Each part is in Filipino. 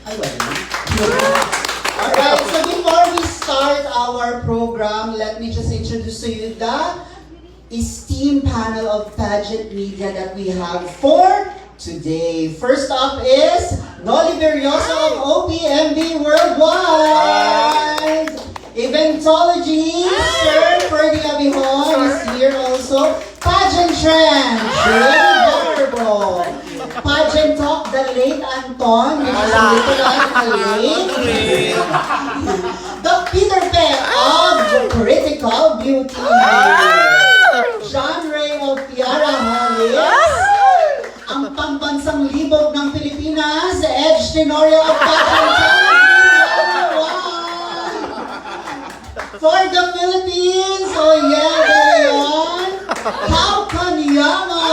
Ay, wala. Alright, so before we start our program, let me just introduce to you the esteemed panel of pageant media that we have for today. First up is Noli Berrioso of OPMB Worldwide. Eventology, Sir Ferdy Abihon is here also. Pageant Trend, Jay Barbo. Pageant Talk, the late Anton, which is literally late. The Peter Pan of Critical Beauty. John Ray of Tiara Harris. Ang pambansang libog ng Pilipinas, Edge Tenorio of Pageant Talk. For the Philippines, oh yeah, Leon, Pao Kanyama.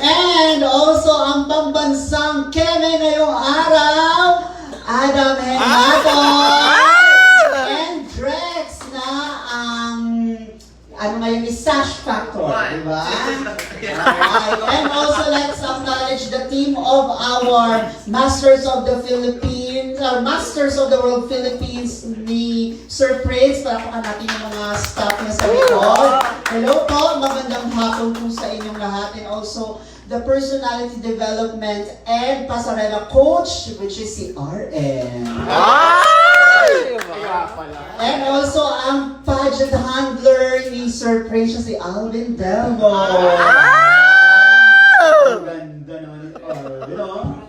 And also ang pambansang Keme ngayong araw, Adam Henmato. And Drex na ang, ano ngayon, is Sash Factor, diba? Alright. And also let's acknowledge the team of our Masters of the Philippines, Masters of the World Philippines ni Sir Prince. Palapakan natin yung mga staff na sa likod. Hello po, magandang hapon po sa inyong lahat. And also the Personality Development and Pasarela Coach, which is si RM. And also ang pageant handler ni Sir Prince, si Alvin Delmo. Ang ganda naman ito, Alvin, no?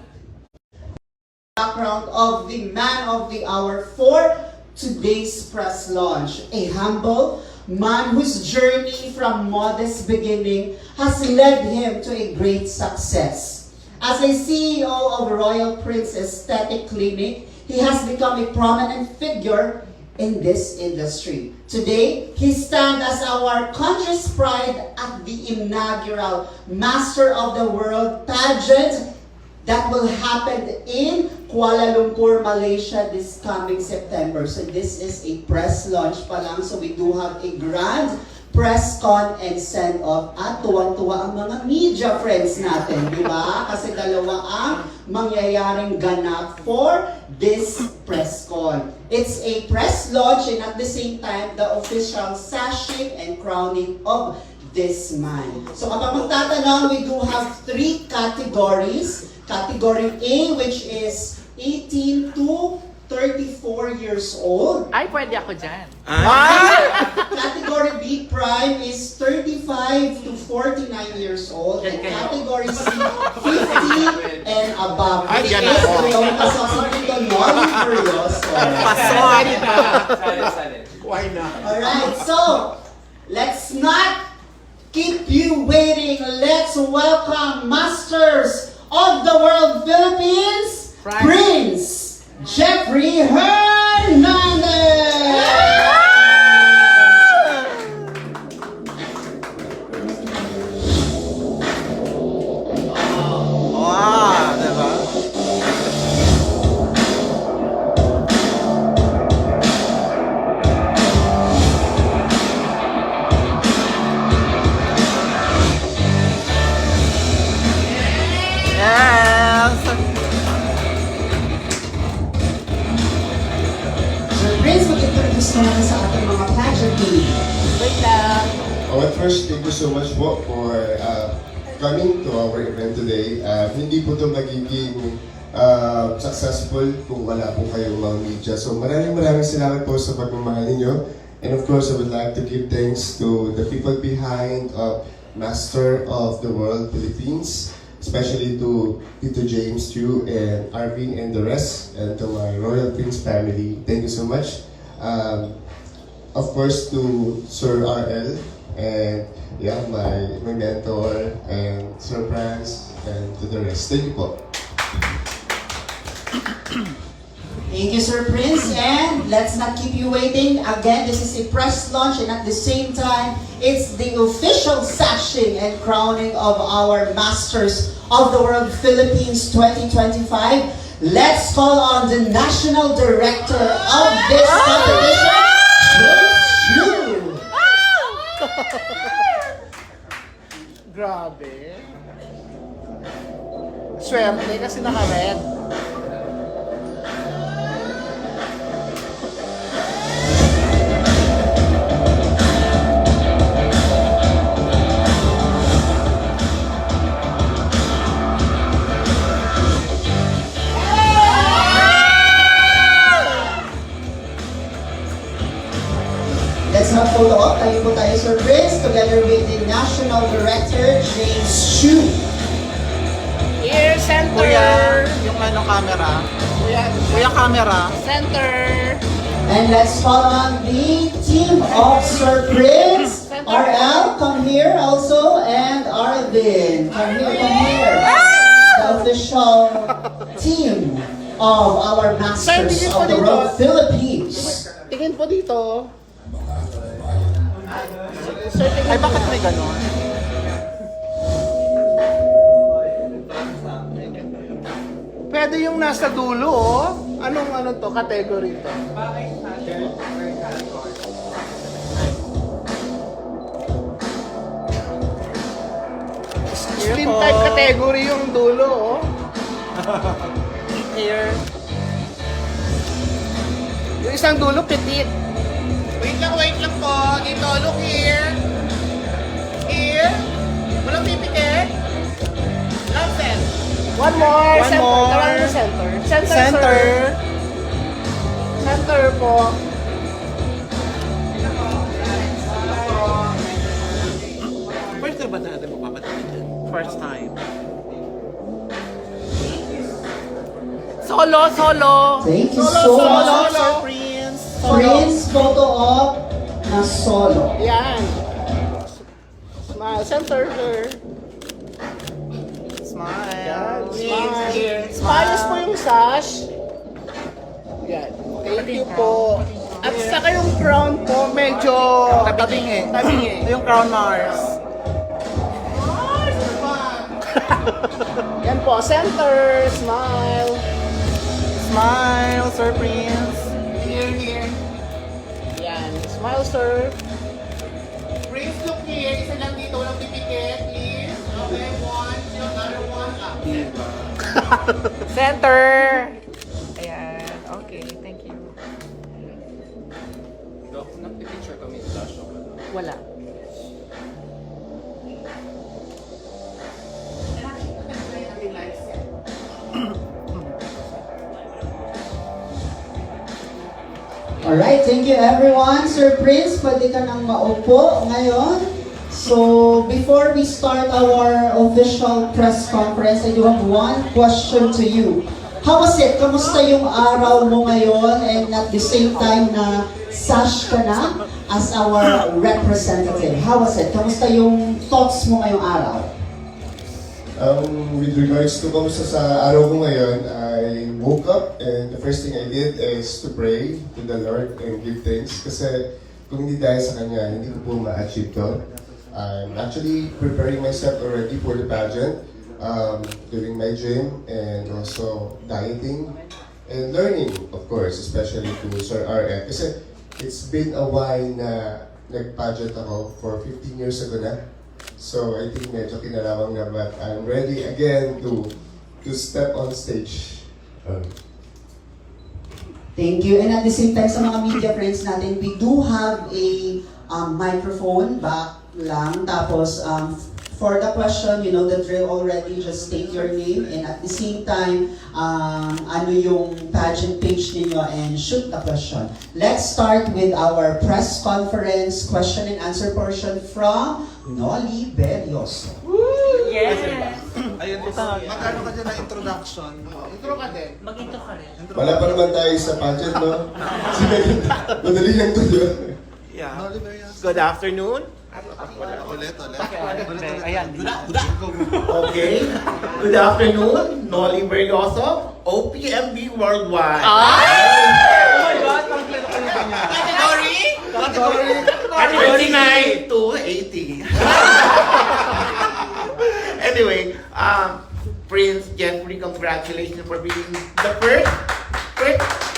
Background of the man of the hour for today's press launch. A humble man whose journey from modest beginning has led him to a great success. As a CEO of Royal Prince Aesthetic Clinic, he has become a prominent figure in this industry. Today, he stands as our country's pride at the inaugural Master of the World pageant that will happen in Kuala Lumpur, Malaysia this coming September. So this is a press launch pa lang. So we do have a grand press con and send-off. At tuwang-tuwa ang mga media friends natin, di ba? Kasi dalawa ang mangyayaring ganap for this press con. It's a press launch and at the same time, the official sashing and crowning of this man. So kapag magtatanong, we do have 3 categories. Category A, which is 18 to 34 years old. Ay, pwede ako dyan. Category B prime is 35 to 49 years old. And category C, 50 and above. Which is yung kasasakit ng Noli Berrioso. Why not? Alright, so let's not keep you waiting. Let's welcome Masters of the World Philippines, Prince Jeffrey Hernandez! Wow, diba? Prince, mag-introduce naman sa ating mga pageant team. Wait lang. Well, first, thank you so much po for coming to our event today. Hindi po ito magiging successful kung wala po kayong mga media. So maraming salamat po sa pagmamahal ninyo. And of course, I would like to give thanks to the people behind Master of the World Philippines, especially to Tito James, Chu, and Arvin and the rest, and to my Royal Prince family. Thank you so much. Of course, to Sir RL, and yeah, my mentor, and Sir Franz, and to the rest. Thank you po. Thank you, Sir Prince. And let's not keep you waiting. Again, this is a press launch and at the same time, it's the official sashing and crowning of our Masters of the World Philippines 2025. Let's call on the National Director of this competition, James Chu. Grabe. Swerte kasi naka-red. Tayo po tayo, Sir Prince, together with the National Director, James Chu. Here, center. Kuya, yung ano camera. Kuya camera. Center. And let's call on the team of Sir Prince. RL, come here also, and Arvin, come here. The official team of our Masters of the Road Philippines. Tingin po dito. Ay, bakit may ganon? Pwede yung nasa dulo, oh. Anong to? Category to? Slim type category yung dulo, oh. Here. Yung isang dulo, petit. Wait lang po. Dito, look here. Here. Walang pipikit. Lampset. One more. One center. more. Tawagin mo center. Center. Center. Sir. Center po. First time ba natin mapapatingin dyan? First time. Solo. Thank you so much. Sir Prince. Prince, photo op na solo. Yan. Smile. Center, sir. Smile. Yan. Here, here. Smiles po yung sash. Yan. Thank you po. At saka yung crown po, medyo Tabingi. tabingi. Yung Crown Mars. Yan po, center, smile. Smile, Sir Prince. Here. Yan, smile, sir. Prince, look here. Isa lang dito. Walang pipikit, please. Okay, one. Another one. Center. Ayan. Okay, thank you. Wala. Alright, thank you everyone. Sir Prince, pwede ka nang maupo ngayon. So, before we start our official press conference, I do have one question to you. How was it? Kamusta yung araw mo ngayon? And at the same time na sash ka na as our representative. How was it? Kamusta yung thoughts mo ngayong araw? With regards to kamusta sa araw ko ngayon, I woke up and the first thing I did is to pray to the Lord and give thanks. Kasi kung hindi dahil sa Kanya, hindi ko po ma-achieve to. I'm actually preparing myself already for the pageant, doing my gym and also dieting and learning, of course, especially to Sir RF. Kasi it's been a while na nag-pageant ako for 15 years ago na. So I think medyo kinalawang na, but I'm ready again to step on stage. Thank you. And at the same time, sa mga media friends natin, we do have a microphone back lang. Tapos, for the question, you know the drill already. Just state your name. And at the same time, ano yung pageant page ninyo and shoot the question. Let's start with our press conference question and answer portion from Noli Berrioso. Yes. Ayun, magkano ka dyan na introduction? Intro ka din. Mag-intro ka rin. Wala pa naman tayo sa pageant, no? Sige, madali lang to, di ba? Yeah. Good afternoon. Ulit. Ayan. Okay. Good afternoon, Noli Berrioso, OPMB Worldwide. Oh my God! Category? 29 to 80. Anyway, Prince Jeffrey, congratulations for being the first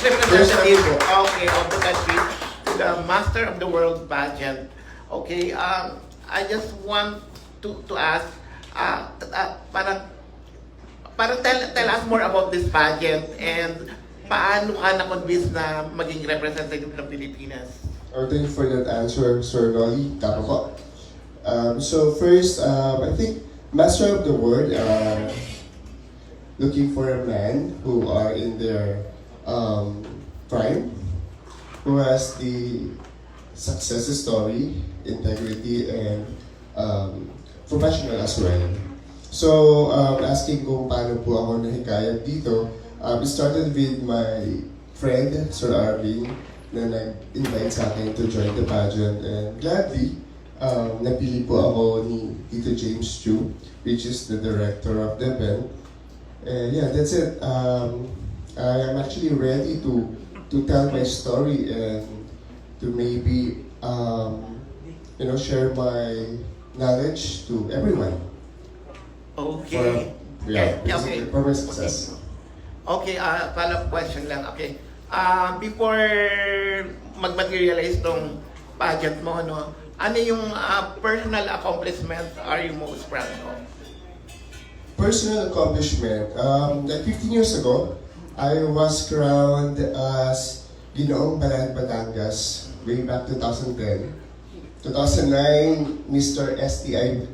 representative of the country to the Master of the World pageant. Okay, I just want to ask, para tell us more about this pageant and paano ka na-convince na maging representative ng Pilipinas? Thank you for that answer, Sir Noli. Tama po. So first, I think Master of the World, looking for a man who are in their prime, who has the success story, integrity, and professional as well. So, asking kung paano po ako nahikayat dito, it started with my friend, Sir Arvin, na nag-invite sa akin to join the pageant. And gladly, napili po ako ni Tito James Chu, which is the director of the event. And yeah, that's it. I am actually ready to tell my story and to maybe share my knowledge to everyone. Okay. Okay. For my success. Okay, follow-up question lang. Okay. Before mag-materialize tong pageant mo, no? Ano yung personal accomplishments are you most proud of? Personal accomplishment. Like 15 years ago, I was crowned as Ginoong Balaan Batangas way back 2010. 2009, Mr. STI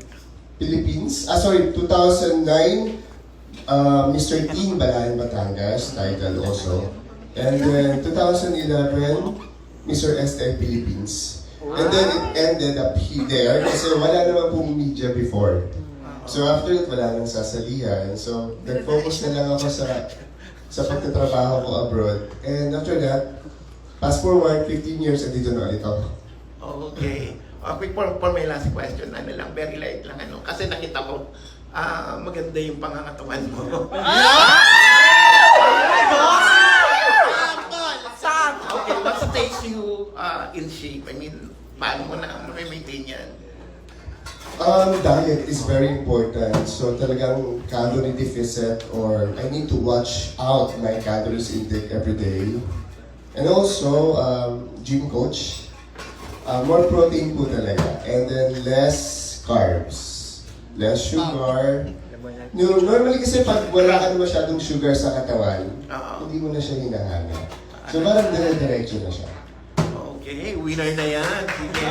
Philippines. 2009, Mr. Teen Balaan Batangas, title also. And then 2011, Mr. STI Philippines. And then it ended up there kasi wala naman pong media before. So after that, wala nang sasalihan. So nag-focus na lang ako sa pagtatrabaho ko abroad. And after that, fast forward 15 years, andito na ulit ako. Okay. Okay, for my last question, ano lang, very light lang, ano, kasi nakita ko, maganda yung pangangatawan mo. Okay, what stays you in shape? I mean, paano mo na maintain yan? Diet is very important. So talagang calorie deficit or I need to watch out my calories intake every day. And also, gym coach. More protein po talaga. And then less carbs. Less sugar. Normally kasi pag wala ka na masyadong sugar sa katawan, hindi mo na siya hinahanga. So parang dire-diretso na siya. Okay, winner na yan. Sige.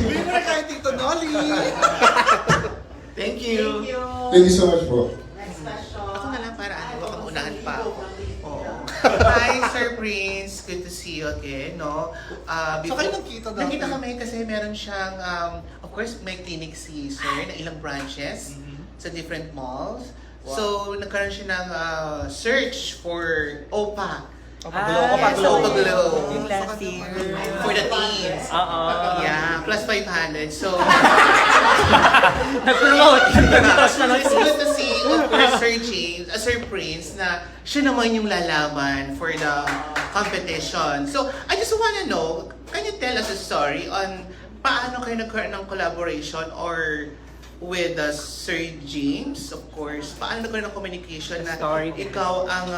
Winner kay Tito Nolly! Thank you. Thank you so much po. Next question. Ako na lang para baka unahan pa ako. Oo. Hi, Sir Prince. Good to see you again, no? Saka nakita dati. Nakita kami kasi meron siyang, of course, may clinic si Sir na ilang branches sa different malls. So, nagkaroon siya ng search for OPA. Opaglow. Yung last year. For the teens. Oo. Yeah, plus 500. So, Nag-promote. it's good to see, of course, Sir Prince, na siya naman yung lalaban for the competition. So, I just wanna know, can you tell us a story on paano kayo nagkaroon ng collaboration or with Sir James, of course, paano nagkaroon ng communication na Story. ikaw ang,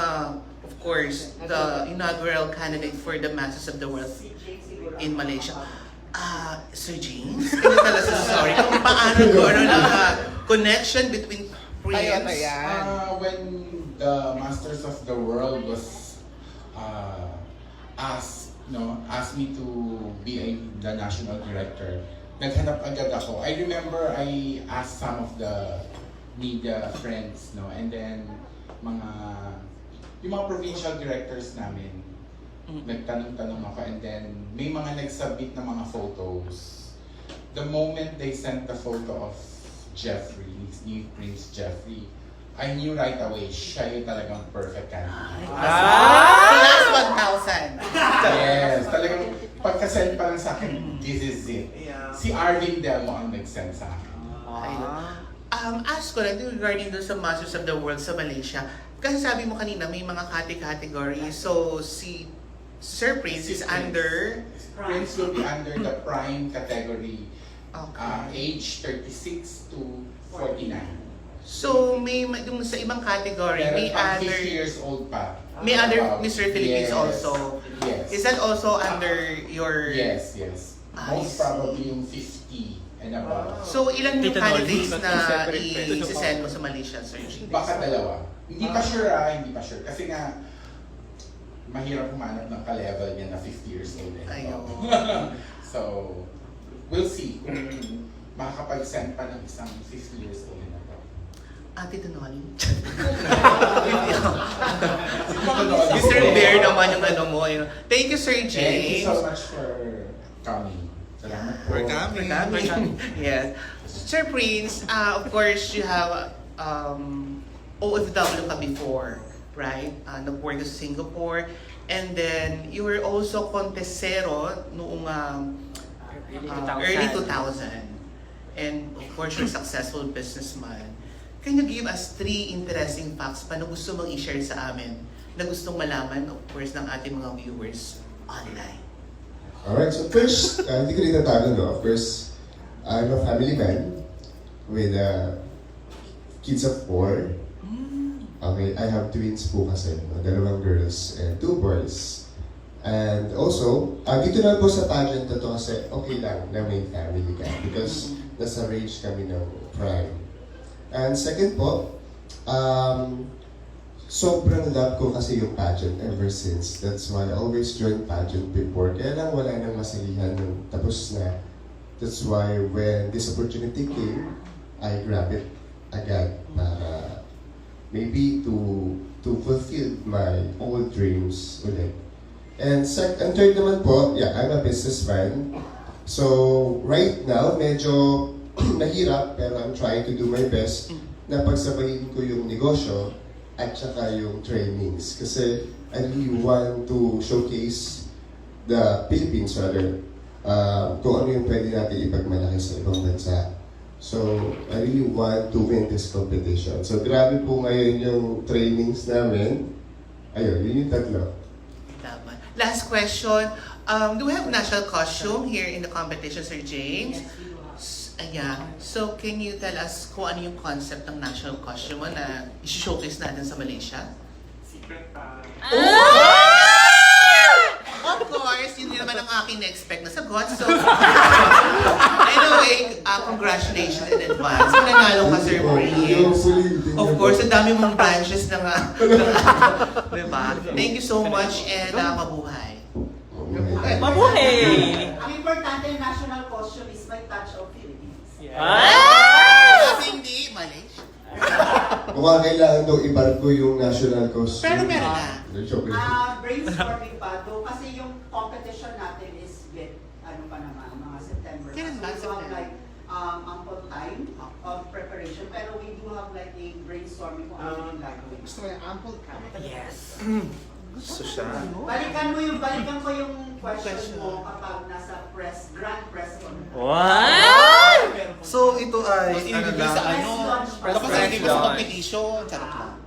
of course, the inaugural candidate for the Masters of the World in Malaysia. Sir James, can you tell us a story kung paano nagkaroon ng connection between Prince? When the Masters of the World was asked me to be the national director, naghanap agad ako. I remember I asked some of the media friends, no, and then yung mga provincial directors namin, nagtanong-tanong ako, and then may mga nag-submit na mga photos. The moment they sent the photo of Jeffrey, ni Prince Jeffrey, I knew right away, siya yung talagang perfect candidate. Last 1,000. Yes, talagang pagka-send pa lang sa akin, this is it. Si Arvin Delmo ang nag-send sa akin. Ask ko lang regarding doon sa Masters of the World sa Malaysia. Kasi sabi mo kanina, may mga categories. So, si Sir Prince is under... Prince will be under the prime category, Okay. age 36 to 49. So, may yung sa ibang category, Pero may pag other... 50 years old pa. May other Mr. Philippines Yes. also. Yes. Is that also under your... Yes. I Most see. probably yung 50 and above. So, ilan yung Tito Nolly, candidates na separate. i-send mo sa Malaysia, Sir James? Baka dalawa. Hindi pa sure. Kasi nga, mahirap humanap ng ka-level niya na 50 years old. Ayun. So, we'll see kung makakapag-send pa ng isang 50 years old na to. Ate Nolly. Mr. Bear naman yung ano mo. Yun. Thank you, Sir Thank James. you so much for coming. Salamat po. For coming. Yes. Sir Prince, of course, you have OFW ka before, right? Nag-work ka sa Singapore. And then, you were also contesero noong early 2000. And of course, you're a successful businessman. Can you give us 3 interesting facts pa na gusto mong i-share sa amin? Na gustong malaman, of course, ng ating mga viewers online. Alright, so first, hindi ko rin natago, no? Of course, I'm a family man with kids of 4. Okay, I have twins po kasi, no? 2 girls and 2 boys. And also, dito na po sa pageant na to kasi okay lang na may family ka because nasa range kami ng prime. And second po, sobrang love ko kasi yung pageant ever since. That's why I always joined pageant before. Kaya lang wala nang masalihan nung tapos na. That's why when this opportunity came, I grabbed it agad para maybe to fulfill my old dreams ulit. And third naman po, yeah, I'm a businessman. So right now, medyo nahirap pero I'm trying to do my best na pagsabayin ko yung negosyo at saka yung trainings. Kasi I really want to showcase the Philippines rather kung ano yung pwede natin ipagmalaki sa ibang bansa. So I really want to win this competition. So grabe po ngayon yung trainings namin. Ayun, yun yung 3. Tama. Last question. Do we have national costume here in the competition, Sir James? Ayan. So, can you tell us kung ano yung concept ng national costume mo na i-showcase natin sa Malaysia? Of course, yun din naman ang aking na-expect na sagot. So, anyway, congratulations in advance. Mananalo ka, Sir Prince. Of course, ang dami mong branches na nga. Diba? Thank you so much and mabuhay. Mabuhay! Ang importante yung national costume is may touch of Philippines. Kasi hindi, Malaysia. Mukhang kailangan daw ibarko yung national costume. Pero meron na. Joke lang. Brainstorming pa do kasi yung competition natin is ano pa naman, mga September. Kailan ba? So we do have like ample time of preparation pero we do have like a brainstorming kung ano yung gagawin. Gusto mo yung ample time? Yes. Balikan ko yung question mo kapag nasa grand press con. What? So ito ay Inibigay sa ano? Tapos hindi mo sa competition. Charot lang.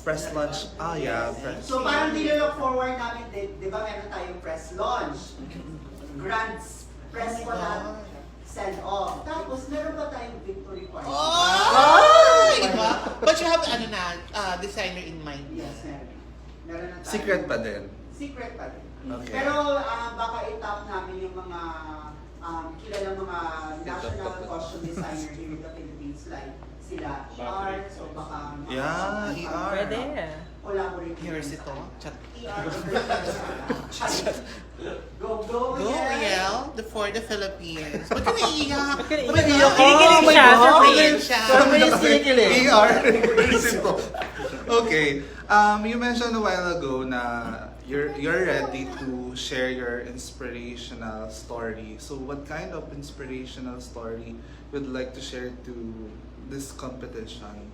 press launch. Ah, yeah, press. So parang nilolook forward namin, di ba meron tayong press launch, grand press con at send off. Tapos meron pa tayong victory party. Oh! Diba? But you have ano na, designer in mind. Yes, meron. Meron na tayo. Secret pa din. Secret pa din. Okay. Pero baka itap namin yung mga kilalang mga national costume designer here in the Philippines like sila ER, so baka Yeah, ER. Pwede. collaborate. Here's ito. Chat. ER. Go, Riel, for the Philippines. Ba't ka naiiyak? Ba't ka naiiyak? Ba't Kinikilig siya, Sir Prince. Sir Prince. ER. Simple. Okay. You mentioned a while ago na you're ready to share your inspirational story. So what kind of inspirational story would you like to share to this competition?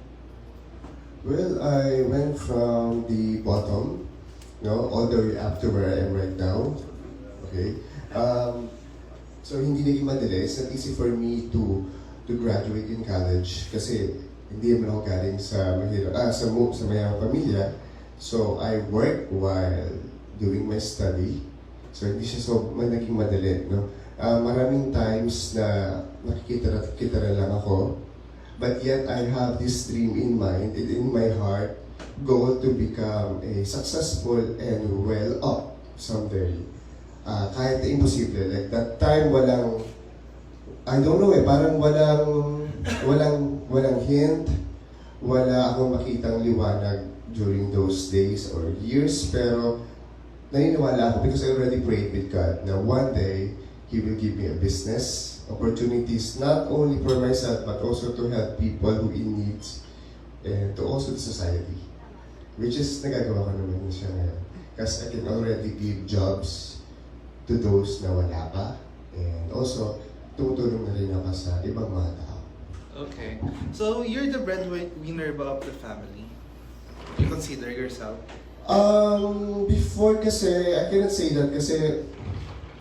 Well, I went from the bottom, all the way up to where I am right now. Okay. So hindi naging madali. It's not easy for me to graduate in college kasi hindi naman ako galing sa mahirap, sa mayamang pamilya. So I work while doing my study. So hindi siya naging madali, no? Maraming times na nakikita lang ako. But yet I have this dream in mind and in my heart, goal to become a successful and well-off someday. Kahit na imposible. Like that time, I don't know parang walang hint, wala akong makitang liwanag during those days or years, pero naniniwala ako because I already prayed with God na one day, He will give me a business, opportunities not only for myself but also to help people who in need and to also the society. which is nagagawa ko naman siya ngayon. Kasi I can already give jobs to those na wala pa. And also, tumutulong na rin ako sa ibang mga tao. Okay. So, you're the breadwinner ba of the family? You consider yourself? Before kasi, I cannot say that kasi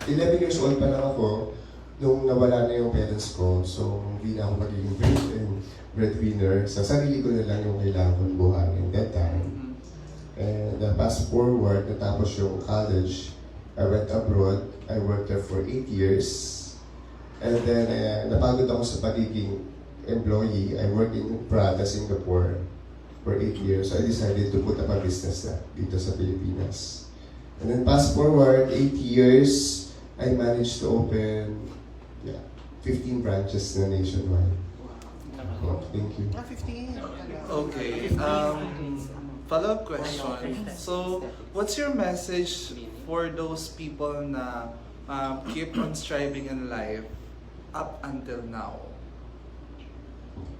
11 years old pa lang ako nung nawala na yung parents ko. So, hindi na ako magiging breadwinner. Sa sarili ko na lang yung kailangan kong buhayin that time. And fast forward, natapos yung college, I went abroad. I worked there for 8 years. And then, napagod ako sa pagiging employee. I worked in Prada, Singapore for 8 years. So I decided to put up a business na dito sa Pilipinas. And then fast forward, 8 years, I managed to open 15 branches na nationwide. Oh, thank you. 15. Okay. Follow-up question. So, what's your message for those people na keep on striving in life up until now?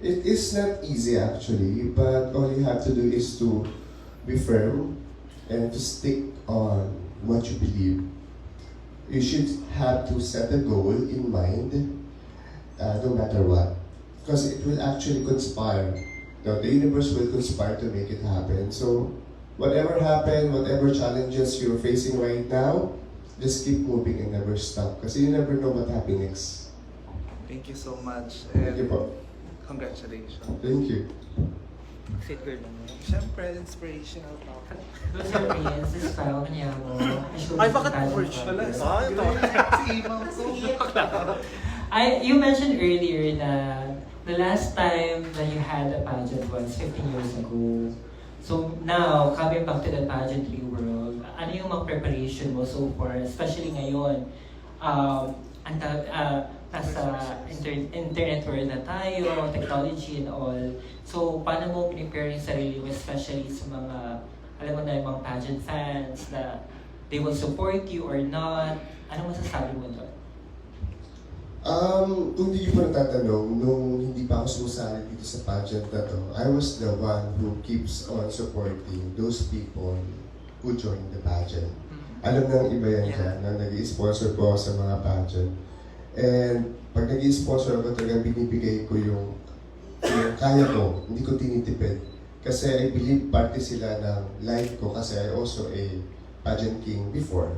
It is not easy actually, but all you have to do is to be firm and to stick on what you believe. You should have to set a goal in mind, no matter what, because it will actually conspire. The universe will conspire to make it happen. So, whatever happened, whatever challenges you're facing right now, just keep moving and never stop, because you never know what happens next. Thank you so much. Thank you po. Congratulations. Thank you. Siyempre, inspirational talk. Those are friends, this style kanya mo. Ay, bakit orange pala? Si Imaw to. You mentioned earlier na the last time that you had a pageant was 15 years ago. So now, coming back to the pageantry world, ano yung mga preparation mo so far, especially ngayon? Nasa internet world na tayo, technology and all. So, paano mo prepare yung sarili mo, especially sa mga, alam mo na yung mga pageant fans na they will support you or not? Ano masasabi mo doon? Kung hindi pa natatanong, nung hindi pa ako sumasali dito sa pageant na to, I was the one who keeps on supporting those people who join the pageant. Alam ng iba yan dyan, na nag-i-sponsor po ako sa mga pageant. And pag nag-i-sponsor ako, talagang binibigay ko yung kaya ko, hindi ko tinitipid. Kasi I believe parte sila ng life ko kasi I also a pageant king before.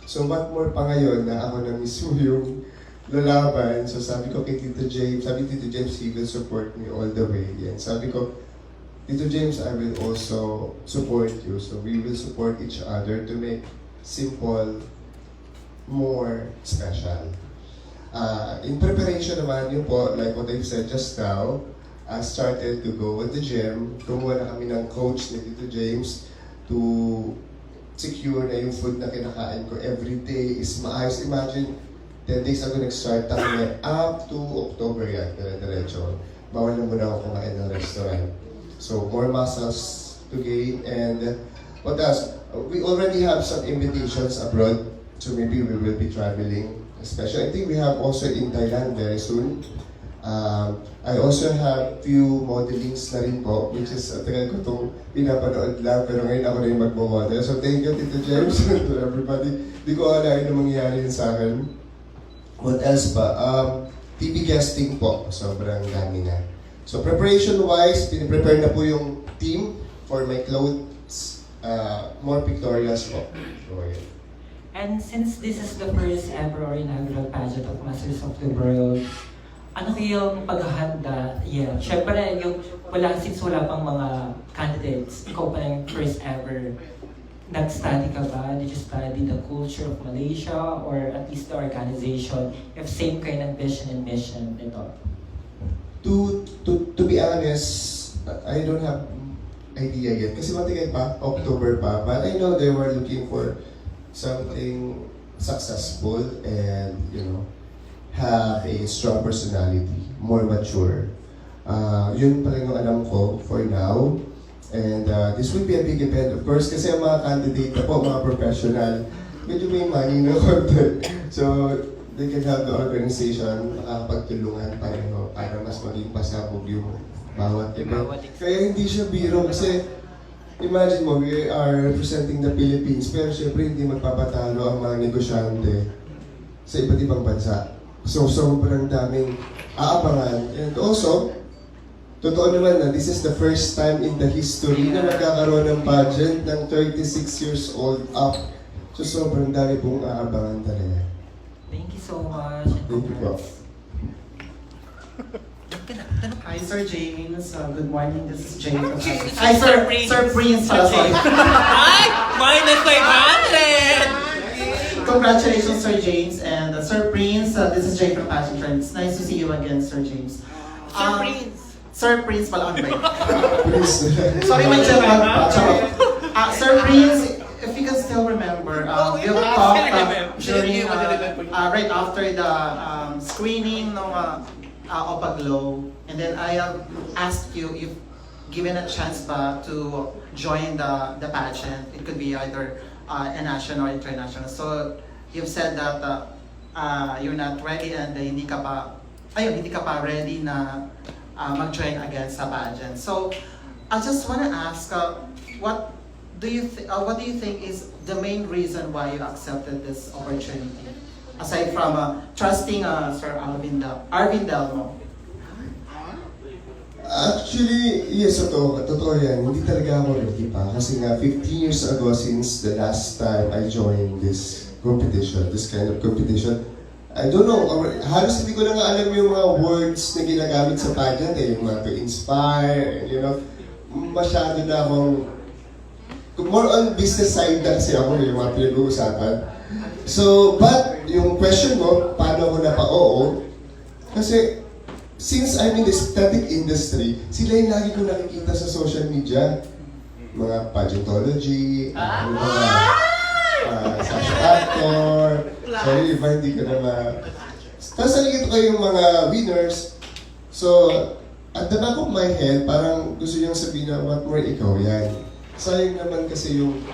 So what more pa ngayon na ako na mismo yung lalaban. So sabi ko kay Tito James, he will support me all the way. And sabi ko, Tito James, I will also support you. So we will support each other to make simple more special. In preparation naman, yun po, like what I've said just now, I started to go at the gym. Kumuha na kami ng coach ni Tito James to secure na yung food na kinakain ko every day is maayos. Imagine, 10 days ago nag-start kami up to October yan, dire-diretso. Bawal na muna ako kumain ng restaurant. So, more muscles to gain. And what else? We already have some invitations abroad. So maybe we will be traveling. Especially, I think we have also in Thailand very soon. I also have few modelings na rin po, which is tagal ko itong pinapanood lang, pero ngayon ako na yung magmo-model. So thank you, Tito James, to everybody. Di ko alain na mangyayari yun sa akin. What else pa? TV guesting po, sobrang dami na. So preparation-wise, piniprepare na po yung team for my clothes, more pictorials po. So, And since this is the first ever or inaugural pageant of Masters of the World, ano kayong paghahanda? Yeah, syempre, since wala pang mga candidates, ikaw pa yung first ever. Nag-study ka ba? Did you study the culture of Malaysia or at least the organization? If same kind of vision and mission ito? To be honest, I don't have idea yet. Kasi matigal pa, October pa. But I know they were looking for something successful and, have a strong personality, more mature. Yun pa rin yung alam ko for now. And this will be a big event, of course, kasi ang mga candidate na po, mga professional, medyo may money na konti. So, they can help the organization makakapagtulungan para mas maging pasabog yung bawat event. Kaya hindi siya biro kasi imagine mo, we are representing the Philippines, pero syempre hindi magpapatalo ang mga negosyante sa iba't ibang bansa. So, sobrang daming aabangan. And also, totoo naman na this is the first time in the history na nagkakaroon ng pageant ng 36 years old up. So, sobrang dami pong aabangan talaga. Thank you so much. Thank you po. Hi, Sir James. Good morning. This is James. Hi, Sir Prince. Sir Prince. Sorry. Ay! Minus 500! Congratulations, Sir James. And Sir Prince, this is Jay from Passion Trends. Nice to see you again, Sir James. Sir Prince pala on mic. Please. Sorry, may general pa. Charot. Sir Prince, if you can still remember, we talked during, right after the screening ng Opa Glow. And then I asked you if given a chance ba to join the pageant, it could be either a national or international. So you've said that you're not ready and hindi ka pa ready na mag-join again sa pageant. So I just want to ask, what do you think is the main reason why you accepted this opportunity? Aside from trusting Sir Arvin Delmo. Actually, yes, totoo yan. Hindi talaga ako ready pa. Kasi nga, 15 years ago since the last time I joined this competition, this kind of competition, I don't know, halos hindi ko na nga alam yung mga words na ginagamit sa pageant, yung mga to inspire, you know, masyado na akong, more on business side na kasi ako, yung mga pinag-uusapan. So, but, yung question mo, paano ako napa-oo? Kasi, since I'm in the aesthetic industry, sila yung lagi ko nakikita sa social media. Mga pageantology, mga sasha actor. Sorry if hindi ko na Tapos nakikita ko yung mga winners. So, at the back of my head, parang gusto niyang sabihin na, what more ikaw yan? Sayang naman kasi yung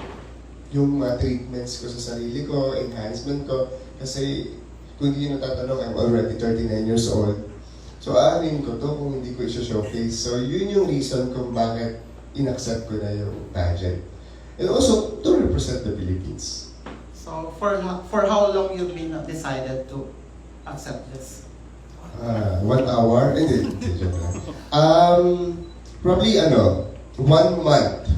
treatments ko sa sarili ko, enhancement ko. Kasi kung hindi nyo natatanong, I'm already 39 years old. So aanin ko to kung hindi ko i-showcase. So yun yung reason kung bakit inaccept ko na yung pageant. And also, to represent the Philippines. So for how long you've been decided to accept this? 1 hour? Hindi, joke lang. Probably 1 month.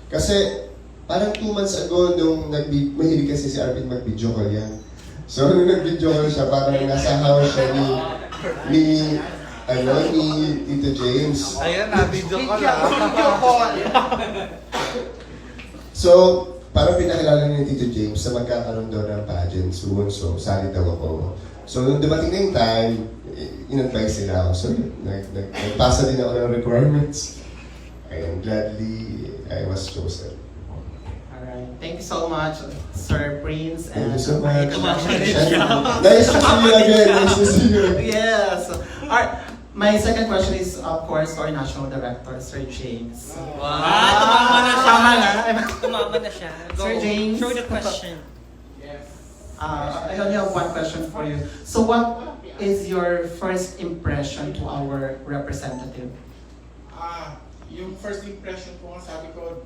Kasi parang 2 months ago nung mahilig kasi si Arvin mag-video call yan. So nung nag-video call siya, parang nasa house siya ni Tito James. Ayan na, video call So, parang pinakilala ni Tito James na magkakaroon daw ng pageant soon. So, sali daw ako. So, nung dumating na yung time, in-advise nila ako. So, nagpasa din ako ng requirements. And gladly, I was chosen. Alright. Thank you so much, Sir Prince. Thank you so much. Congratulations. Nice to see you again. Nice to see you. Yes. Alright. My second question is, of course, our National Director, Sir James. Tumama na siya. Tama na. Tumama na siya. Go. Sir James. Throw the question. Yes. I only have one question for you. So what is your first impression to our representative? Yung first impression ko, sabi ko,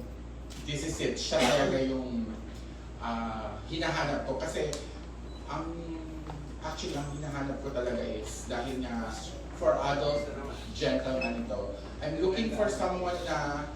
this is it. Siya talaga yung hinahanap ko. Kasi, actually, ang hinahanap ko talaga is, dahil nga, for adult gentleman ito, I'm looking for someone na,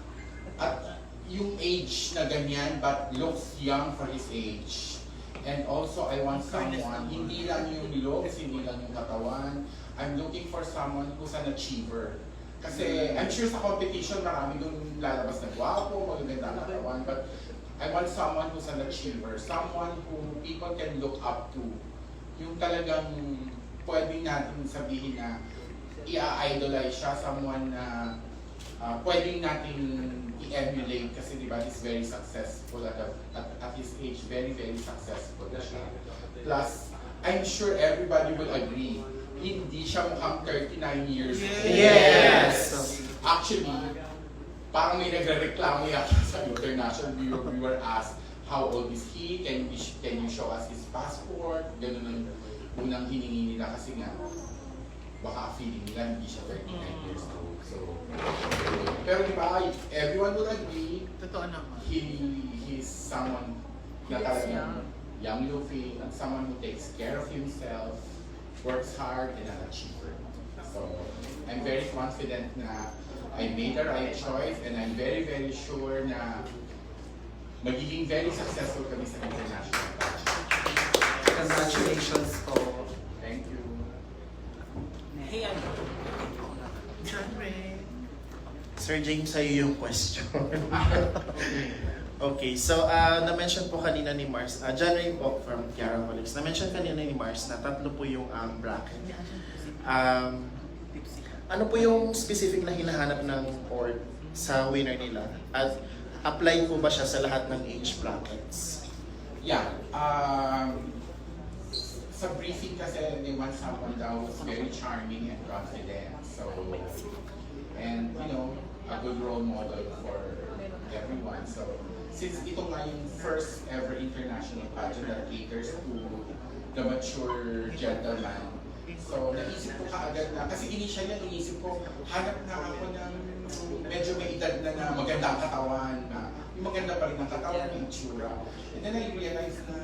at yung age na ganyan, but looks young for his age. And also, I want someone, hindi lang yung looks, hindi lang yung katawan. I'm looking for someone who's an achiever. Kasi I'm sure sa competition marami doon lalabas na gwapo, magaganda ang katawan, but I want someone who's an achiever, someone who people can look up to. Yung talagang pwede natin sabihin na i-idolize siya, someone na pwedeng natin i-emulate kasi diba he's very successful at his age, very very successful na siya. Plus, I'm sure everybody will agree, hindi siya mukhang 39 years old. Yes! Actually, parang may nagre-reklamo yata sa international. We were asked, how old is he? Can you show us his passport? Ganun ang unang hiningi nila kasi nga, baka feeling nila hindi siya 39 years old. So, pero di ba, everyone would agree, Totoo naman. he's someone na talagang young looking, someone who takes care of himself, works hard, and an achiever. So, I'm very confident na I made the right choice, and I'm very, very sure na magiging very successful kami sa international pageant. Congratulations po. Thank you. Hey, ano? John Ray. Sir James, sa'yo yung question. Okay, so na-mention po kanina ni Mars, John Ray po from Kiara Colleagues, na-mention kanina ni Mars na 3 po yung bracket. Ano po yung specific na hinahanap ng board sa winner nila? At apply po ba siya sa lahat ng age brackets? Yeah. Sa briefing kasi, they want someone that was very charming and confident. So, and you know, a good role model for everyone. So, since ito nga yung first ever international pageant that caters to the mature gentleman, so naisip ko kaagad na, kasi initially naisip ko, hanap na ako ng medyo may edad na magandang katawan, na yung maganda pa rin ang katawan, yung itsura. And then I realized na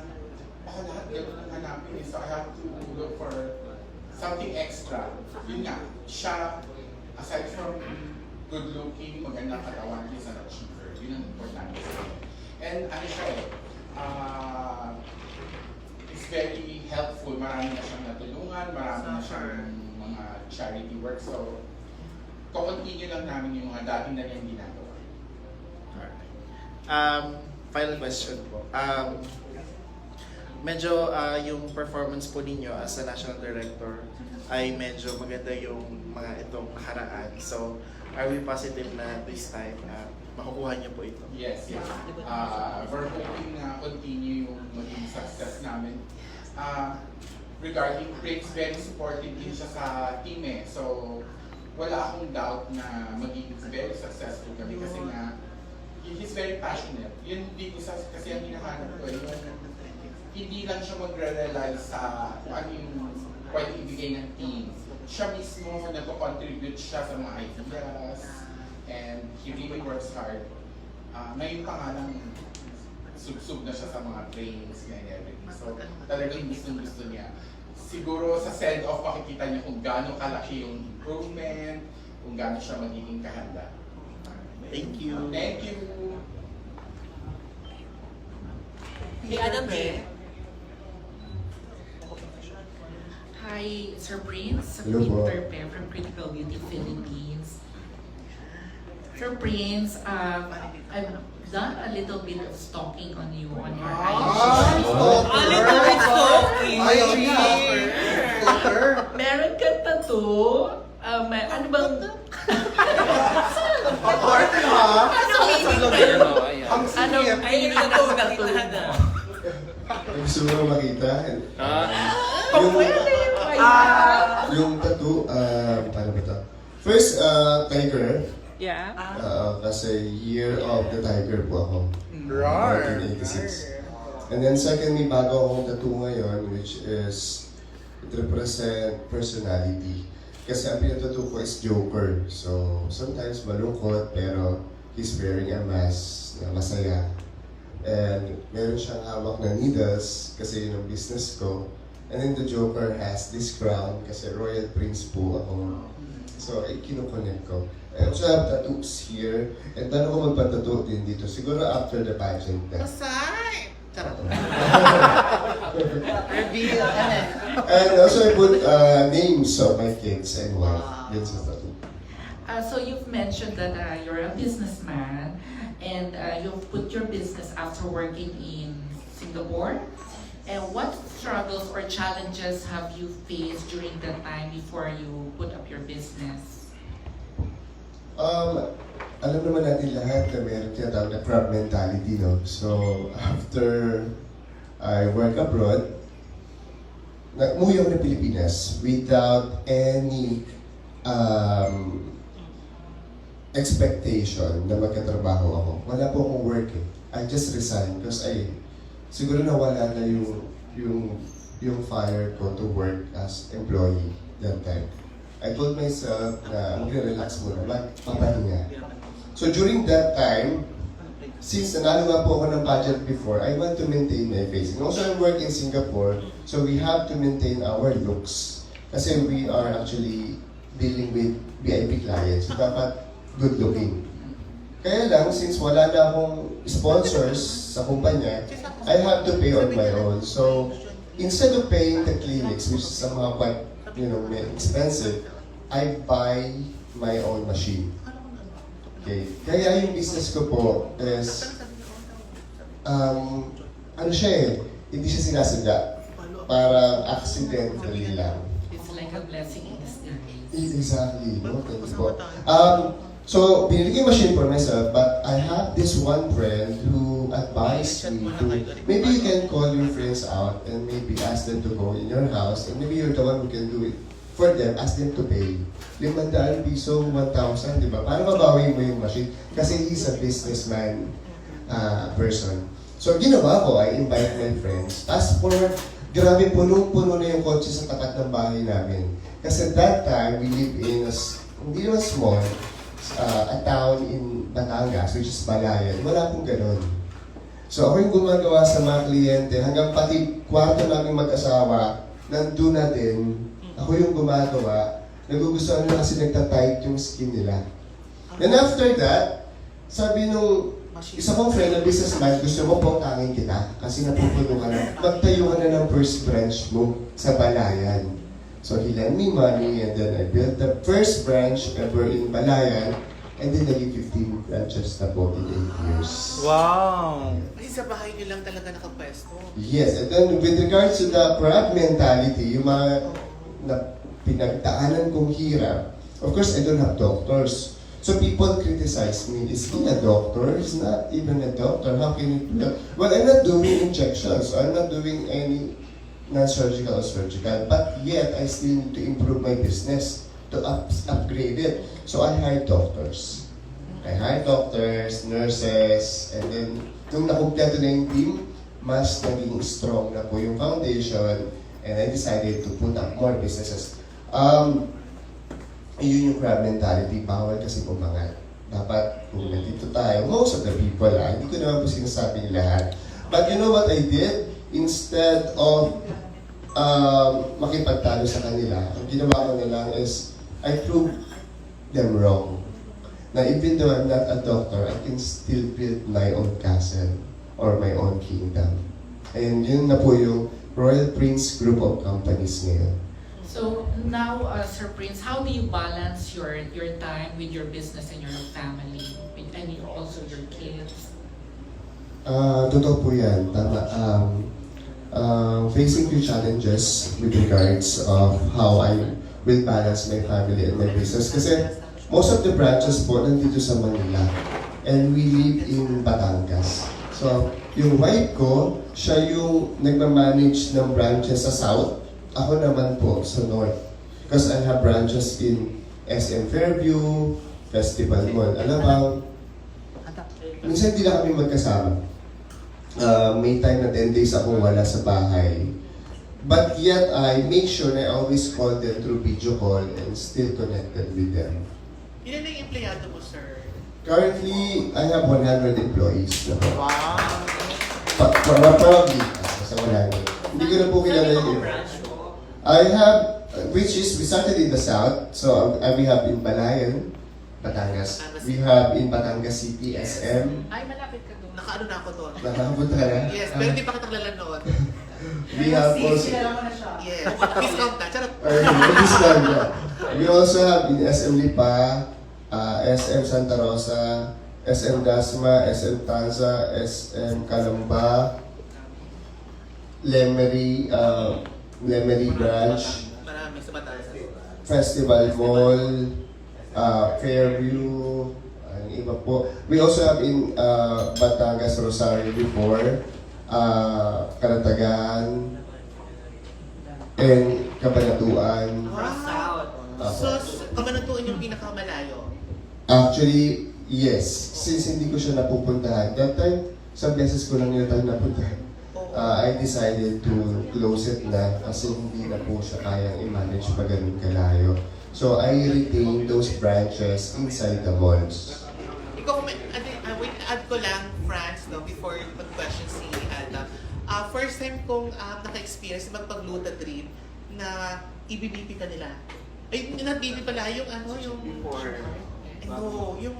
baka lahat gano'n ang hanapin. So I have to look for something extra. Yun nga, siya, aside from good looking, magandang katawan, he's an achiever. Yun ang importante sa akin. And ano siya it's very helpful. Marami na siyang natulungan, marami na siyang mga charity work. So, continue lang namin yung mga dating na niyang ginagawa. Final question po. Medyo yung performance po ninyo as a national director ay medyo maganda yung mga itong nakaraan. So, are we positive na this time makukuha niyo po ito? Yes, yes. We're hoping na continue yung maging success namin. Regarding Prince, very supportive din siya sa team eh. So, wala akong doubt na magiging very successful kami kasi nga, he's very passionate. Yun din isa kasi ang hinahanap ko. Hindi lang siya magre-rely sa ano yung pwede ibigay ng team. Siya mismo nagko-contribute siya sa mga ideas and he really works hard. Ngayon pa nga lang sub-sub na siya sa mga trainings and everything. So talagang gusto niya. Siguro sa send-off makikita niyo kung gaano kalaki yung improvement, kung gaano siya magiging kahanda. Thank you. Thank you. Hey, Adam K. Hi, Sir Prince. Hello po. Peter Pe from Critical Beauty Philippines. Sir Prince, I've done a little bit of stalking on you on your IG. A little bit stalking. Meron ka tattoo. Ano bang... Ano meaning ng tattoo mo? Gusto mo makita? Yung tattoo, paano ba ito? First, tiger. Yeah. Kasi year of the tiger po ako. 1986. And then second, may bago akong tattoo ngayon, which is, it represent personality. Kasi ang pinatattoo ko is Joker. So, sometimes malungkot, pero he's wearing a mask na masaya. And meron siyang hawak na needles, kasi yun ang business ko. And then the Joker has this crown, kasi Royal Prince po ako. So, ay kinukonek ko. I also have tattoos here. And paano ko magpatattoo din dito? Siguro after the pageant na. Aside! Reveal. And also I put names of my kids and wife. Yun sa tattoo. So you've mentioned that you're a businessman and you've put your business after working in Singapore. And what struggles or challenges have you faced during that time before you put up your business? Alam naman natin lahat na meron tinatawag na crab mentality, no? So, after I work abroad, umuwi ako ng Pilipinas without any expectation na magkatrabaho ako. Wala po akong work eh. I just resigned because siguro nawala na yung fire ko to work as employee that time. I told myself na magre-relax muna, magpapahinga. So during that time, since nanalo nga po ako ng pageant before, I want to maintain my face. And also I work in Singapore, so we have to maintain our looks. Kasi we are actually dealing with VIP clients, so dapat good looking. Kaya lang, since wala na akong sponsors sa kumpanya, I have to pay on my own. So, instead of paying the clinics, which is somehow quite, expensive, I buy my own machine. Okay. Kaya yung business ko po is, hindi siya sinasadya. Para accidentally lang. It's like a blessing in disguise. Exactly. No? Thank you po. So, binili ko yung machine for myself, but I have this one friend who advised me to, maybe you can call your friends out and maybe ask them to go in your house, and maybe you're the one who can do it for them, ask them to pay. 500 piso, 1,000, di ba? Para mabawi mo yung machine. Kasi he's a businessman person. So, ginawa ko, I invite my friends. Fast forward, grabe, punong-puno na yung kotse sa tapat ng bahay namin. Kasi that time, we live in a, hindi naman small, a town in Batangas, which is Balayan. Wala pong ganun. So ako yung gumagawa sa mga kliyente, hanggang pati kwarto namin mag-asawa, nandun na din, ako yung gumagawa, nagugustuhan nila kasi nagtatight yung skin nila. And after that, sabi nung isa kong friend na businessman, gusto mo pong tangin kita kasi napupuno ka na, magtayo ka na ng first branch mo sa Balayan. So he lent me money and then I built the first branch ever in Balayan and then naging 15 branches na po in 8 years. Wow! Kasi sa bahay niyo lang talaga nakapwesto. Yes, and then with regards to the crab mentality, yung mga na pinagdaanan kong hirap, of course I don't have doctors. So people criticize me, is he a doctor? He's not even a doctor. How can you do that? Well, I'm not doing injections. I'm not doing any non-surgical or surgical, but yet I still need to improve my business to upgrade it. So I hired doctors. I hired doctors, nurses, and then nung nakumpleto na yung team, mas naging strong na po yung foundation, and I decided to put up more businesses. Yun yung crab mentality, bawal kasi pumangat. Dapat kung nandito tayo, most of the people, hindi ko naman po sinasabing lahat. But you know what I did? Instead of makipagtalo sa kanila, ang ginawa ko na lang is, I proved them wrong. Na even though I'm not a doctor, I can still build my own castle or my own kingdom. And yun na po yung Royal Prince Group of Companies ngayon. So now, Sir Prince, how do you balance your time with your business and your family, and also your kids? Totoo po yan. Tama. Facing few challenges with regards of how I will balance my family and my business. Kasi most of the branches po nandito sa Manila. And we live in Batangas. So, yung wife ko, siya yung nagmamanage ng branches sa South. Ako naman po sa North. Because I have branches in SM Fairview, Festival Mall, Alabang. Minsan hindi na kami magkasama. May time na 10 days akong wala sa bahay. But yet, I make sure na I always call them through video call and still connected with them. Ilan na yung empleyado mo, sir? Currently, I have 100 employees. Wow! Probably, sa 100. Hindi ko na po kilala yun. I have, which is, we started in the South. So, we have in Balayan, Batangas. We have in Batangas City, SM. Ay, malapit ka doon. Nakaano na ako doon. Nakapunta ka na? Yes, pero hindi pa kita kilala noon. We have also... Yes. Discount na. Charot. Discount na. We also have in SM Lipa, SM Santa Rosa, SM Dasma, SM Tanza, SM Calamba, Lemery Branch, Marami sa Batangas. Festival Mall, Fairview, ang iba po. We also have in Batangas, Rosario before, Kalatagan, and Cabanatuan. Wow! So, Cabanatuan yung pinakamalayo? Actually, yes. Since hindi ko siya napupuntahan, that time, sa beses ko lang yun tayo napuntahan. I decided to close it na kasi hindi na po siya kayang i-manage pa ganun kalayo. So I retain those branches inside the malls. Ikaw, wait, add ko lang, Franz, no, before mag-question si Ada. First time kong naka-experience na magpag-luta trip na i-BP ka nila. Ay, not BP pala, yung ano, yung... No, yung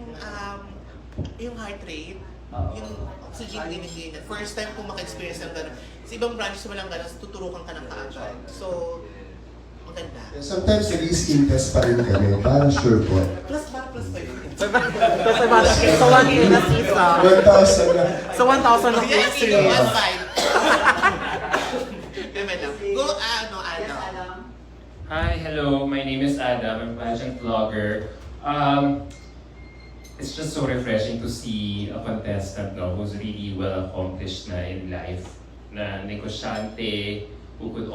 heart rate, yung oxygen reading. First time kong maka-experience ng gano'n. Sa ibang branches walang gano'n, tuturukan ka ng kaagad. So, maganda. Sometimes nag-skin test pa rin kami, para sure po. Plus pa yun. So 1K na sisa. 1,000 na. So 1,000 na Yes, sisa. 1,500. Go, Adam. Hi, hello. My name is Adam. I'm a pageant vlogger. It's just so refreshing to see a contestant who's really well accomplished na in life, na negosyante who could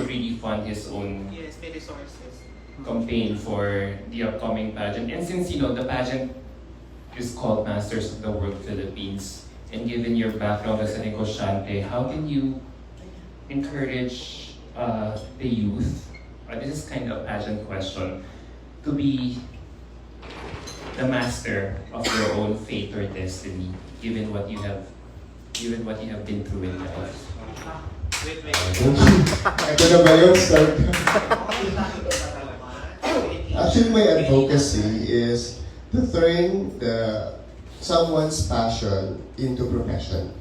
really fund his own Yes, may resources. campaign for the upcoming pageant. And since the pageant is called Masters of the World Philippines, and given your background as a negosyante, how can you encourage the youth? This is kind of a pageant question, to be the master of your own fate or destiny, given what you have been through in life. Ito na ba yun? Start. Actually, my advocacy is to turn someone's passion into profession.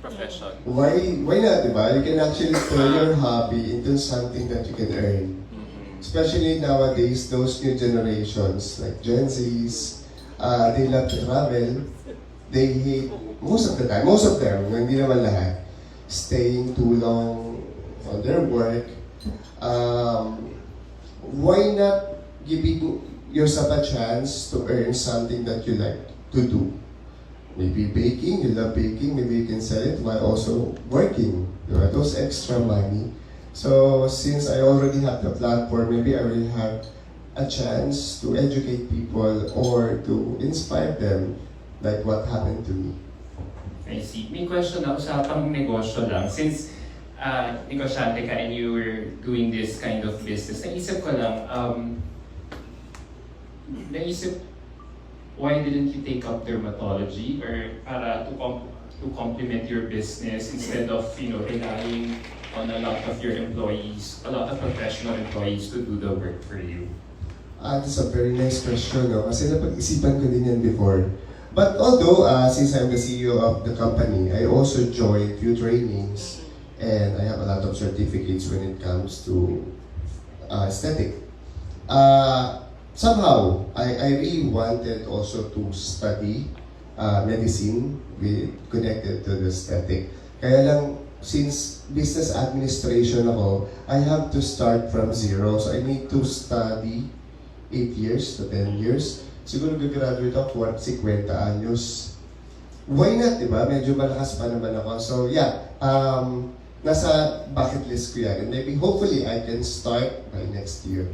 Profession. Why not, diba? You can actually turn your hobby into something that you can earn. Especially nowadays, those new generations, like Gen Zs, they love to travel. They hate, most of them, hindi naman lahat, staying too long on their work. Why not giving yourself a chance to earn something that you like to do? Maybe baking, you love baking, maybe you can sell it while also working. Those extra money. So since I already have the platform, maybe I will have a chance to educate people or to inspire them like what happened to me. I see. May question ako sa pang-negosyo lang. Since negosyante ka and you were doing this kind of business, naisip ko lang, why didn't you take up dermatology or para to complement your business instead of relying on a lot of your employees, a lot of professional employees to do the work for you? That's a very nice question, no? Kasi napag-isipan ko din yan before. But although, since I'm the CEO of the company, I also joined few trainings and I have a lot of certificates when it comes to aesthetic. Somehow, I really wanted also to study medicine connected to the aesthetic. Kaya lang, since business administration ako, I have to start from zero. So I need to study 8 years to 10 years. Siguro gagraduate ako 50 anyos. Why not, diba? Medyo malakas pa naman ako. So yeah, nasa bucket list ko yan. And maybe, hopefully, I can start by next year.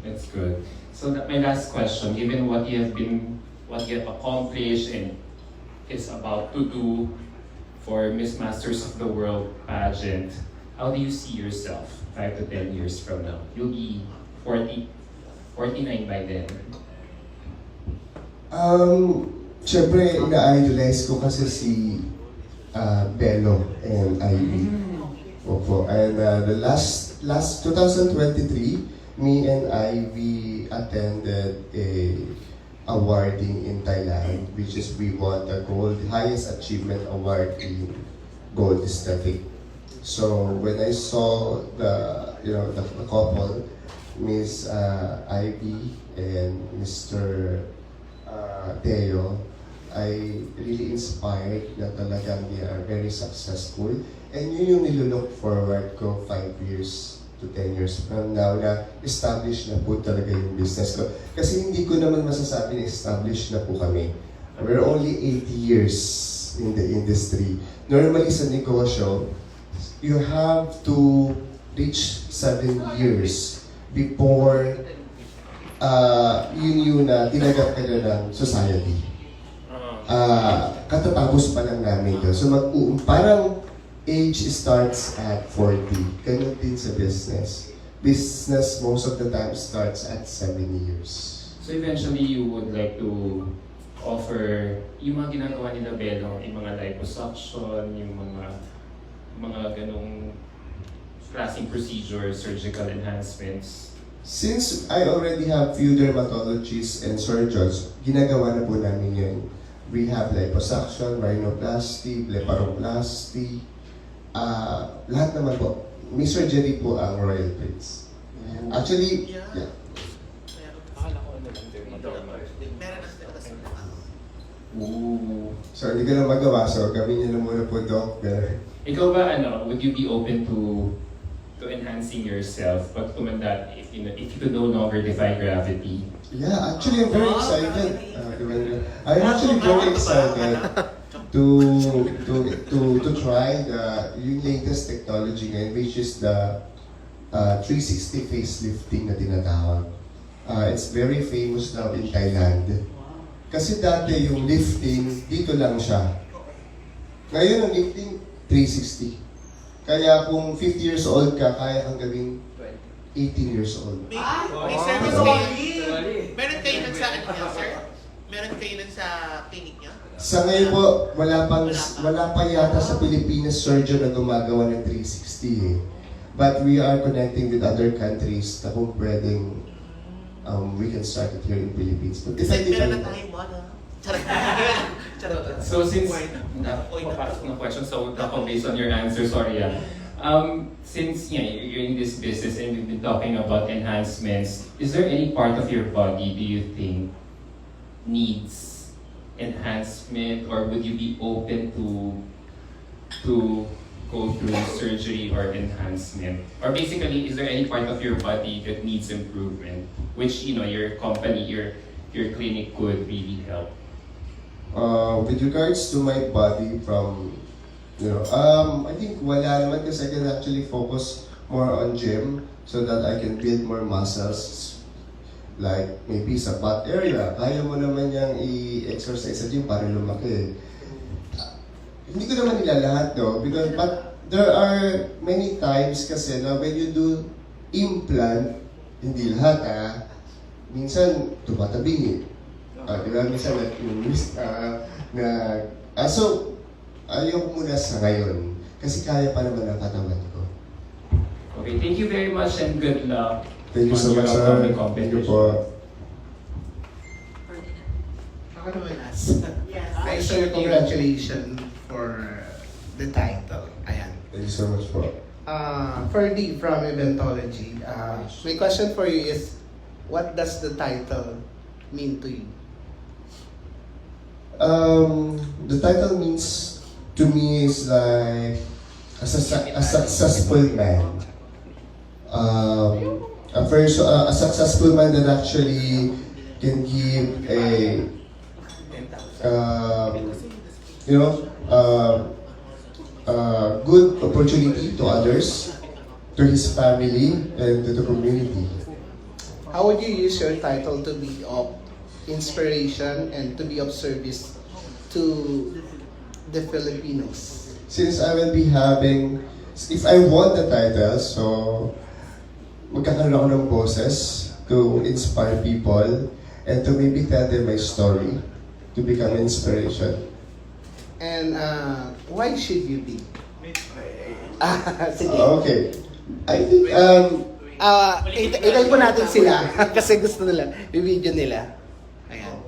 That's good. So my last question, given what you have accomplished and is about to do for Miss Masters of the World pageant, how do you see yourself 5 to 10 years from now? You'll be 49 by then. Siyempre, ina-idolize ko kasi si Bello and Ivy. Opo. And the last 2023, me and Ivy attended a awarding in Thailand, which is we won the highest achievement award in gold aesthetic. So when I saw the couple, Miss Ivy and Mr. Teo, I really inspired na talagang they are very successful. And yun yung nilook forward ko 5 years to 10 years from now na established na po talaga yung business ko. Kasi hindi ko naman masasabi na established na po kami. We're only 8 years in the industry. Normally sa negosyo, you have to reach 7 years before yun na tinagat ka na ng society. Katatapos pa lang namin yun. So parang age starts at 40. Ganun din sa business. business most of the time starts at 7 years. So eventually, you would like to offer yung mga ginagawa nila Belong, yung mga liposuction, yung mga ganong klaseng procedures, surgical enhancements. Since I already have few dermatologists and surgeons, ginagawa na po namin yun. We have liposuction, rhinoplasty, blepharoplasty, lahat naman po. May surgery po ang Royal Prince. Actually, yeah. Ooh. So, hindi ko na magawa. So, gawin niyo na muna po, Doc. Ikaw ba, would you be open to enhancing yourself pag tumanda if you could no longer defy gravity? Yeah, actually, I'm very excited. I'm actually very excited to try yung latest technology ngayon, which is the 360 facelifting na tinatawag. It's very famous now in Thailand. Kasi dati yung lifting, dito lang siya. Ngayon ang lifting, 360. Kaya kung 50 years old ka, kaya kang gawing 18 years old. May service kayo. Meron kayo nun sa sir? Meron kayo nun sa clinic niyo? Sa ngayon po, wala pa yata sa Pilipinas surgeon na gumagawa ng 360 eh. But we are connecting with other countries na kung pwedeng we can start it here in Philippines. But Meron na tayong wala. So since papasok ng question, so based on your answer, sorry since you're in this business and we've been talking about enhancements, is there any part of your body do you think needs enhancement, or would you be open to go through surgery or enhancement? Or basically, is there any part of your body that needs improvement, which your company, your clinic could really help? With regards to my body from, I think wala naman kasi I can actually focus more on gym so that I can build more muscles. Like maybe sa butt area, kaya mo naman yung i-exercise sa gym para lumaki. Hindi ko naman nilalahat but there are many times kasi na when you do implant, hindi lahat minsan tumatabingi. Diba? Minsan so, ayaw ko muna sa ngayon kasi kaya pa naman ang katawan ko. Okay, thank you very much and good luck. Thank you so much, sir. Thank you po. Ako naman last. Yes. Sir, congratulations for the title. Ayan. Thank you so much po. Ferdy from Eventology. My question for you is, what does the title mean to you? The title means to me is like a successful man. A successful man that actually can give a good opportunity to others, to his family, and to the community. How would you use your title to be of inspiration and to be of service to the Filipinos? Since I will be if I want the title, so magkakaroon ako ng boses to inspire people and to maybe tell them my story to become inspiration. And why should you be? Sige. Okay. I think, itay po natin sila kasi gusto nila, i-video nila. Ayan.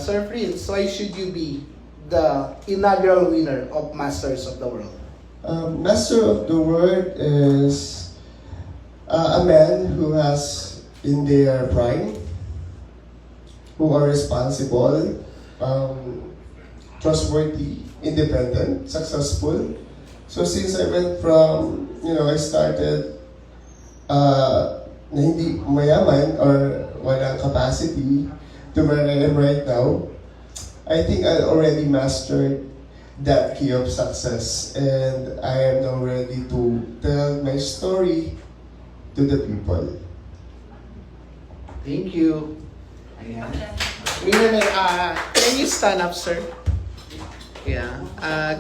Sir Prince, why should you be the inaugural winner of Masters of the World? Master of the World is a man who has in their prime, who are responsible, trustworthy, independent, successful. So since I went from, I started na hindi mayaman or walang capacity to where I am right now, I think I already mastered that key of success, and I am now ready to tell my story to the people. Thank you. Ayan. Can you stand up, sir? Yeah.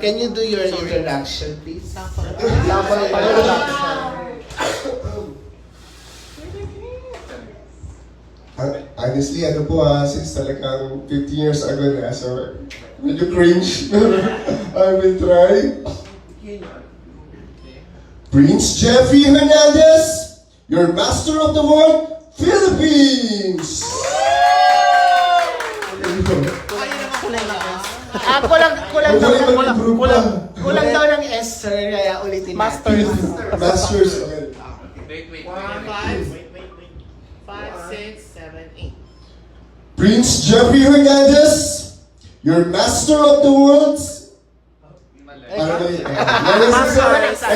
Can you do your introduction, please? honestly, ano po since talagang 15 years ago na, so medyo cringe. I will try. Prince Jeffrey Hernandez, your Master of the World, Philippines! Kulang daw ng S, sir, kaya ulitin natin. Masters. Wait. 5, 6, 7, 8. Prince Jeffrey Hernandez, your Master of the World. I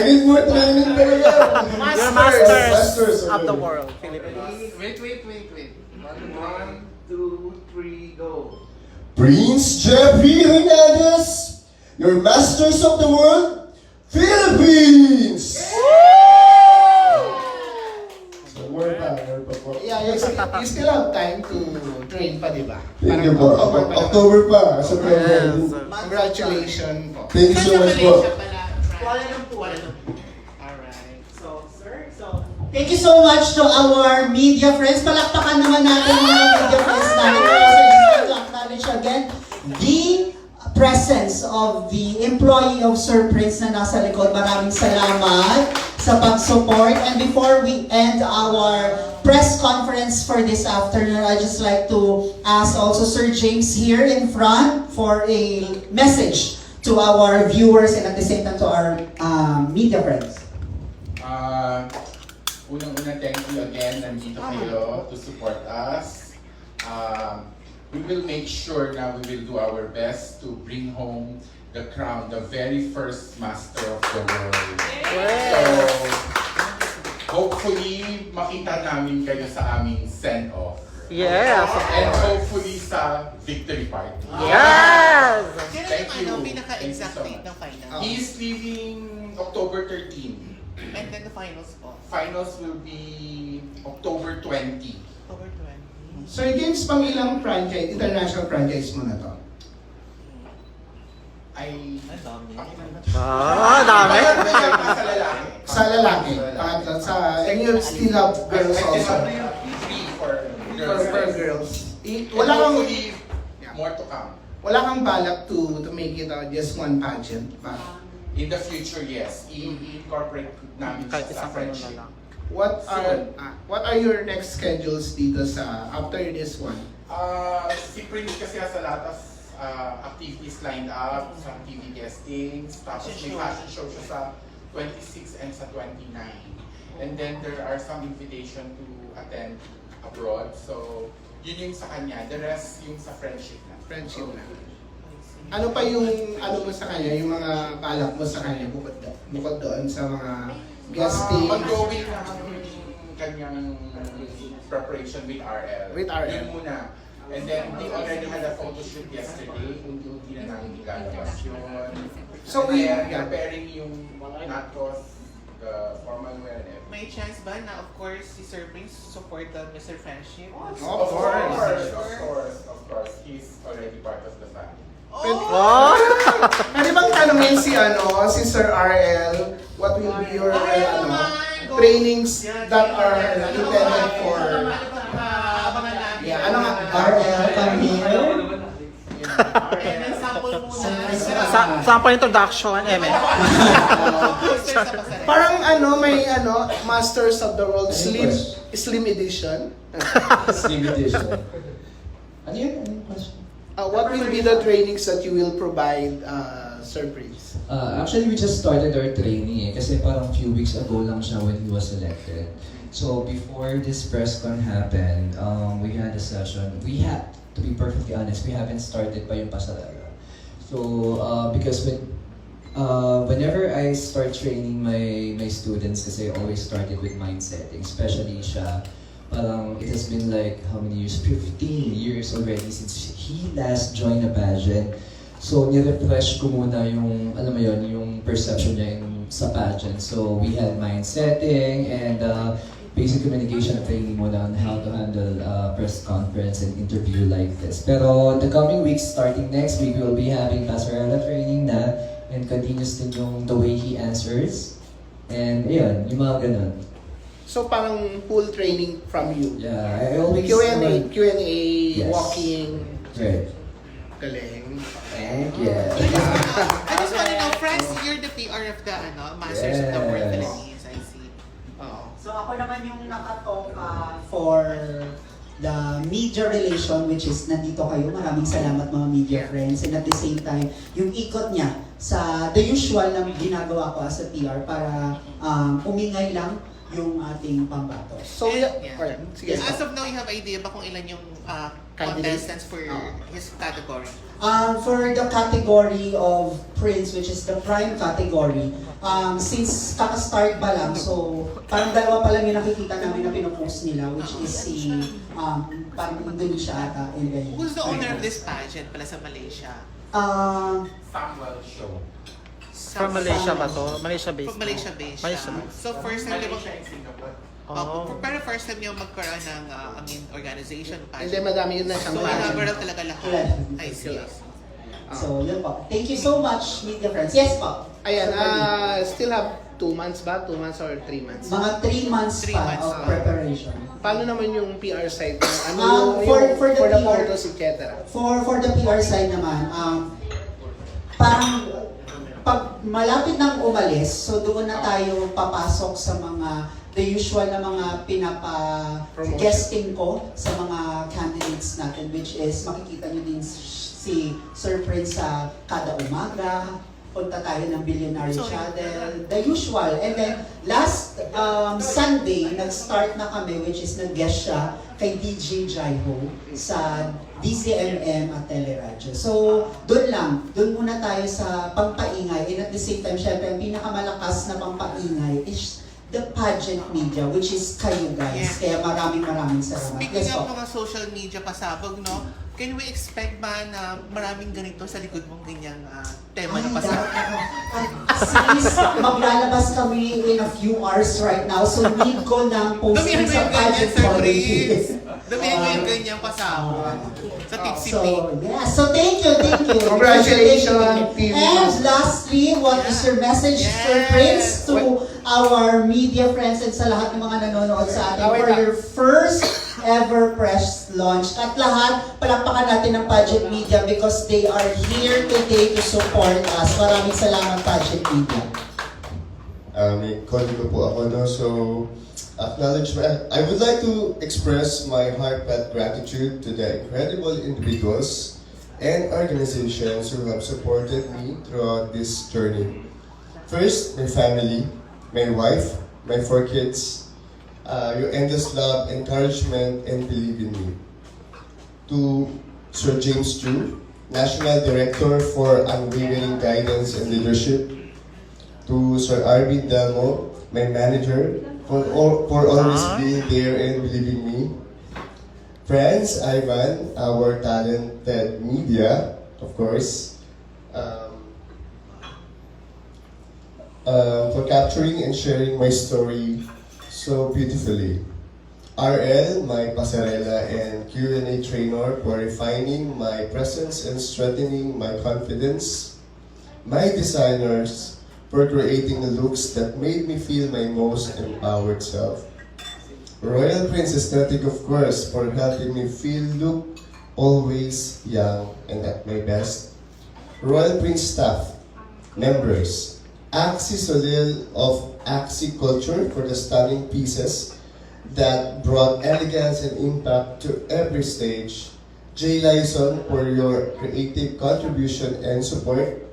need more training talaga. Masters of the world, Philippines. Wait. 1, 2, 3, go. Prince Jeffrey Hernandez, your Masters of the World, Philippines! So, more pa po. Yeah, you still have time to train pa, di ba? Thank you po. October pa. September. Congratulations po. Thank you so much po. Alright. So, sir, thank you so much to our media friends. Palakpakan naman natin yung mga media friends natin. So, just to acknowledge again the presence of the employee of Sir Prince na nasa likod. Maraming salamat sa pag-support. And before we end our press conference for this afternoon, I'd just like to ask also Sir James here in front for a message to our viewers and at the same time to our media friends. Unang-una, thank you again. Nandito kayo to support us. We will make sure na we will do our best to bring home the crown, the very first Master of the World. So, hopefully, makita namin kayo sa aming send-off. Yes. And hopefully sa victory party. Yes! Thank you. Pinaka-exact date ng final? He's leaving October 13. And then the finals po? Finals will be October 20. October 20. Sir James, pang ilang franchise, international franchise mo na to? Ay, dami. Dami. Sa lalaki. Sa lalaki. Pangatlo, and you still have girls also. For girls. Wala kang, more to come. Wala kang balak to make it just one pageant ba? In the future, yes. I-incorporate namin siya sa friendship. What are your next schedules dito sa after this one? Si Prince kasi has a lot of activities lined up, some TV guestings, tapos may fashion show siya sa 26 and sa 29. And then there are some invitation to attend abroad. So, yun yung sa kanya. The rest yung sa friendship na. Friendship na. Ano pa yung ano mo sa kanya, yung mga balak mo sa kanya bukod doon sa mga guesting? Ongoing na ang kanyang preparation with RL. With RL. Yun muna. And then we already had a photo shoot yesterday. Unti-unti na namin ilalabas yun. So we we are preparing yung natos, the formal wear and everything. May chance ba na of course si Sir Prince support the Mr. Friendship? Of course. He's already part of the family. Pwede bang tanungin si Sir RL, what will be your trainings that are intended for ano nga? RL, come here. Sample introduction, Parang may Masters of the World Slim Edition. Slim edition. Ano yun? Ano yung question? What will be the trainings that you will provide, Sir Prince? Actually, we just started our training kasi parang few weeks ago lang siya when he was elected. So before this press con happened, we had a session. To be perfectly honest, we haven't started pa yung pasarela. So because whenever I start training my students, kasi I always started with mindsetting, especially siya. Parang it has been like how many years? 15 years already since he last joined a pageant. So nirefresh ko muna yung, alam mo yun, yung perception niya sa pageant. So we had mindsetting and basic communication training muna on how to handle press conference and interview like this. Pero the coming weeks, starting next week, we will be having pasarela training na and continuous din yung the way he answers. And ayun, yung mga ganun. So parang full training from you. Yeah, I always Q&A, Yes. walking. Right. Galing. Thank you. I just want to know, Franz, you're the PR of the Masters of the World Yes. Philippines, I see. So ako naman yung nakatoka for the media relation, which is nandito kayo. Maraming salamat mga media friends. And at the same time, yung ikot niya sa the usual na ginagawa ko as a PR para umingay lang yung ating pambato. So, sige. As of now, you have idea ba kung ilan yung contestants for his category? For the category of Prince, which is the prime category, since kaka-start pa lang, so parang dalawa pa lang yung nakikita namin na pinopost nila, which is si parang Indonesia ata. And then, Who's the owner of this pageant pala sa Malaysia? Samuel Show. From Malaysia ba to? Malaysia-based? From Malaysia-based siya. Malaysia-based. So first time, di ba? Malaysia and Singapore. Pero first time niyo magkaroon ng organization pageant. Hindi, madami yun na siyang So pageant. inaugural talaga lahat. I see. So, yun po. Thank you so much, media friends. Yes po. Ayan, still have 2 months ba? 2 months or 3 months? Mga 3 months pa of preparation. Paano naman yung PR side? Ano for the the PR, photos, etc.? For the PR side naman, parang pag malapit nang umalis, so doon na tayo papasok sa mga the usual na mga pinapa-guesting ko sa mga candidates natin, which is makikita nyo din si Sir Prince sa kada umaga, punta tayo ng Billionaire Channel, the usual. And then, last Sunday, nag-start na kami, which is nag-guest siya kay DJ Jaiho sa DCMM at Teleradyo. So, doon muna tayo sa pampaingay. And at the same time, syempre, ang pinakamalakas na pampaingay is the pageant media, which is kayo guys. Kaya maraming salamat. Speaking Yes of po. mga social media pasabog, no? Can we expect ba na maraming ganito sa likod mong ganyang tema na pasabog? Sis, maglalabas kami in a few hours right now, so need ko ng posting sa pageant quality. Damihan ko yung ganyang pasabog sa Tipsy So, Pig. yeah. So, thank you. Congratulations, team. And lastly, what is your message, Sir Prince, to our media friends and sa lahat ng mga nanonood sa atin for your first ever press launch? At lahat, palakpakan natin ng Pageant Media because they are here today to support us. Maraming salamat, Pageant Media. May kolego po ako, no? So, acknowledgement. I would like to express my heartfelt gratitude to the incredible individuals and organizations who have supported me throughout this journey. First, my family, my wife, my 4 kids, your endless love, encouragement, and belief in me. To Sir James Chu, National Director for Unwavering Guidance and Leadership. To Sir Arvin Delmo, my manager, for always being there and believing me. Friends, Ivan, our talented media, of course, for capturing and sharing my story so beautifully. RL, my pasarela and Q&A trainer for refining my presence and strengthening my confidence. My designers for creating the looks that made me feel my most empowered self. Royal Prince Aesthetic, of course, for helping me look always young and at my best. Royal Prince staff, members, Axie Solil of Axie Culture for the stunning pieces that brought elegance and impact to every stage. Jay Lyson for your creative contribution and support.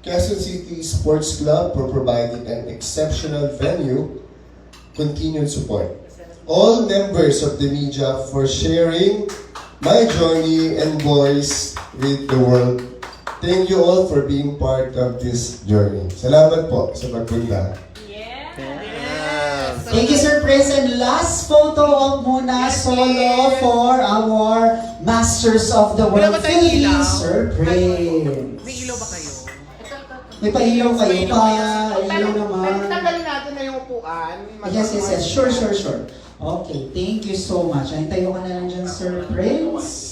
Quezon City Sports Club for providing an exceptional venue, continued support. All members of the media for sharing my journey and voice with the world. Thank you all for being part of this journey. Salamat po sa pagpunta. Thank you, Sir Prince. And last photo op muna, solo for our Masters of the World Philippines, Sir Prince. May ilaw ba kayo? May pa-ilaw kayo pa. Ilaw naman. Tanggalin natin na yung upuan. Yes. Sure. Okay, thank you so much. Tayo ka na lang dyan, Sir Prince.